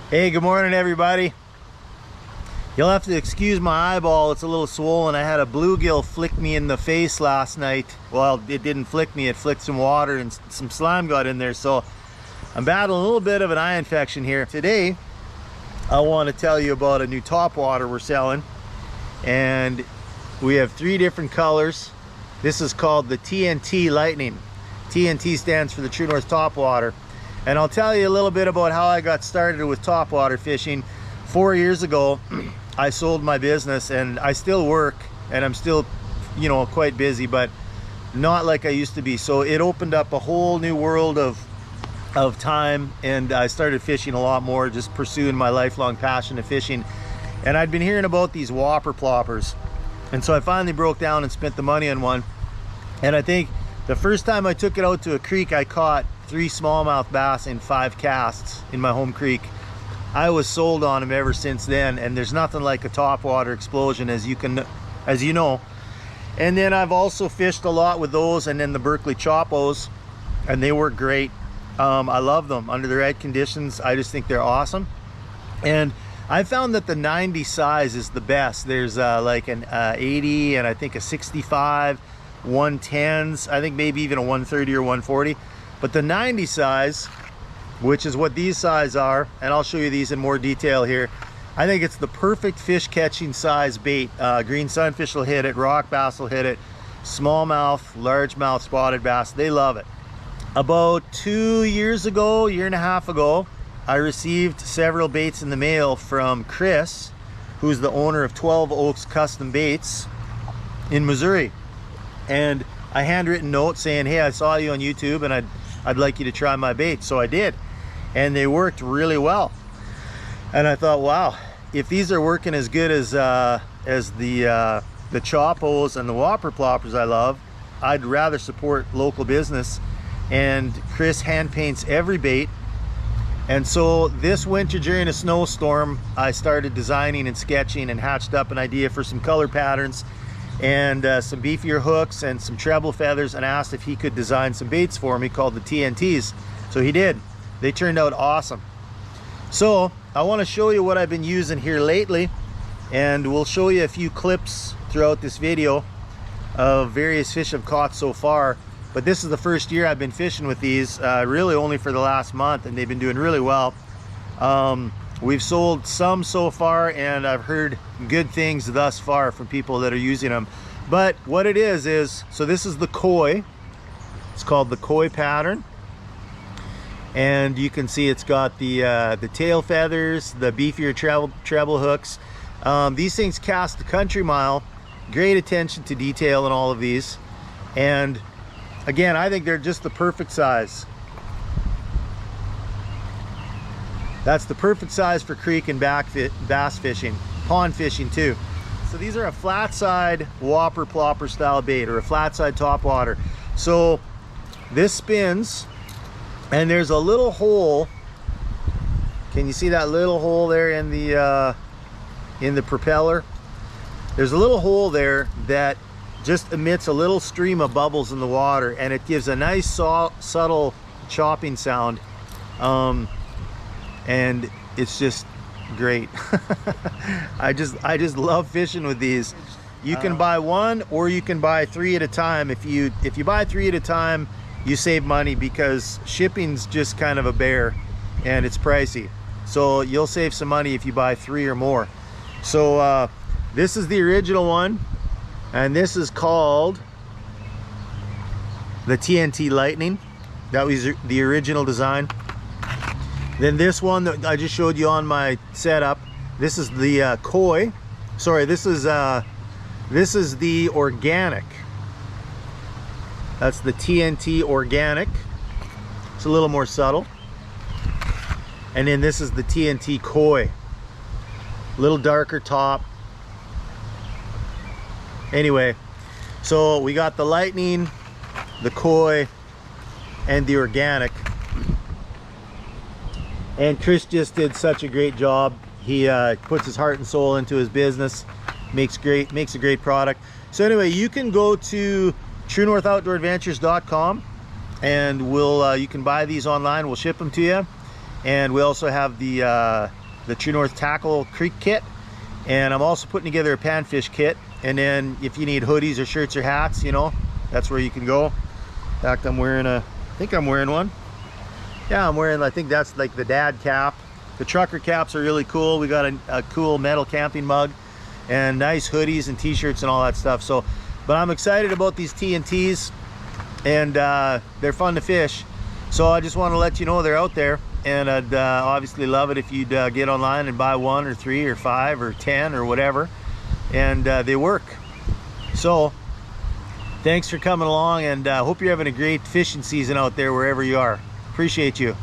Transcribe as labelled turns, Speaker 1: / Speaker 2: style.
Speaker 1: Hey, good morning everybody. You'll have to excuse my eyeball, it's a little swollen. I had a bluegill flick me in the face last night. Well, it didn't flick me, it flicked some water and some slime got in there, so I'm battling a little bit of an eye infection here. Today, I want to tell you about a new topwater we're selling, and we have 3 different colors. This is called the TNT Lightning. TNT stands for the True North Topwater. And I'll tell you a little bit about how I got started with topwater fishing. 4 years ago, I sold my business, and I still work, and I'm still, you know, quite busy, but not like I used to be. So it opened up a whole new world of time, and I started fishing a lot more, just pursuing my lifelong passion of fishing. And I'd been hearing about these whopper ploppers, and so I finally broke down and spent the money on one. And I think the first time I took it out to a creek, I caught 3 smallmouth bass in 5 casts in my home creek. I was sold on them ever since then, and there's nothing like a topwater explosion, as you know. And then I've also fished a lot with those, and then the Berkeley Choppos, and they work great. I love them under the right conditions. I just think they're awesome. And I found that the 90 size is the best. There's like an 80 and I think a 65, 110s, I think maybe even a 130 or 140. But the 90 size, which is what these size are, and I'll show you these in more detail here, I think it's the perfect fish catching size bait. Green sunfish will hit it, rock bass will hit it, smallmouth, largemouth, spotted bass, they love it. About 2 years ago, year and a half ago, I received several baits in the mail from Chris, who's the owner of 12 Oaks Custom Baits in Missouri. And a handwritten note saying, hey, I saw you on YouTube and I'd like you to try my bait. So I did, and they worked really well. And I thought, wow, if these are working as good as the Choppos and the whopper ploppers I love, I'd rather support local business. And Chris hand paints every bait. And so this winter during a snowstorm, I started designing and sketching and hatched up an idea for some color patterns and some beefier hooks and some treble feathers, and asked if he could design some baits for me called the TNTs. So he did. They turned out awesome. So I want to show you what I've been using here lately, and we'll show you a few clips throughout this video of various fish I've caught so far. But this is the first year I've been fishing with these, really only for the last month, and they've been doing really well. We've sold some so far, and I've heard good things thus far from people that are using them. But what it is, so this is the koi. It's called the koi pattern. And you can see it's got the tail feathers, the beefier treble hooks. These things cast a country mile. Great attention to detail in all of these. And again, I think they're just the perfect size. That's the perfect size for creek and bass fishing, pond fishing too. So these are a flat side whopper plopper style bait, or a flat side topwater. So this spins, and there's a little hole. Can you see that little hole there in the propeller? There's a little hole there that just emits a little stream of bubbles in the water, and it gives a nice subtle chopping sound. And it's just great. I just love fishing with these. You can buy one, or you can buy 3 at a time. If you buy 3 at a time, you save money, because shipping's just kind of a bear and it's pricey. So you'll save some money if you buy 3 or more. So this is the original one, and this is called the TNT Lightning. That was the original design. Then this one that I just showed you on my setup, this is the koi. Sorry, this is the organic. That's the TNT organic. It's a little more subtle. And then this is the TNT koi. A little darker top. Anyway, so we got the lightning, the koi, and the organic. And Chris just did such a great job. He puts his heart and soul into his business, makes a great product. So anyway, you can go to TrueNorthOutdoorAdventures.com, and you can buy these online. We'll ship them to you. And we also have the True North Tackle Creek kit. And I'm also putting together a panfish kit. And then if you need hoodies or shirts or hats, you know, that's where you can go. In fact, I think I'm wearing one. Yeah, I'm wearing, I think that's like the dad cap. The trucker caps are really cool. We got a cool metal camping mug and nice hoodies and t-shirts and all that stuff. So, but I'm excited about these TNTs, and they're fun to fish. So I just want to let you know they're out there, and I'd obviously love it if you'd get online and buy 1 or 3 or 5 or 10 or whatever, and they work. So thanks for coming along, and hope you're having a great fishing season out there wherever you are. Appreciate you.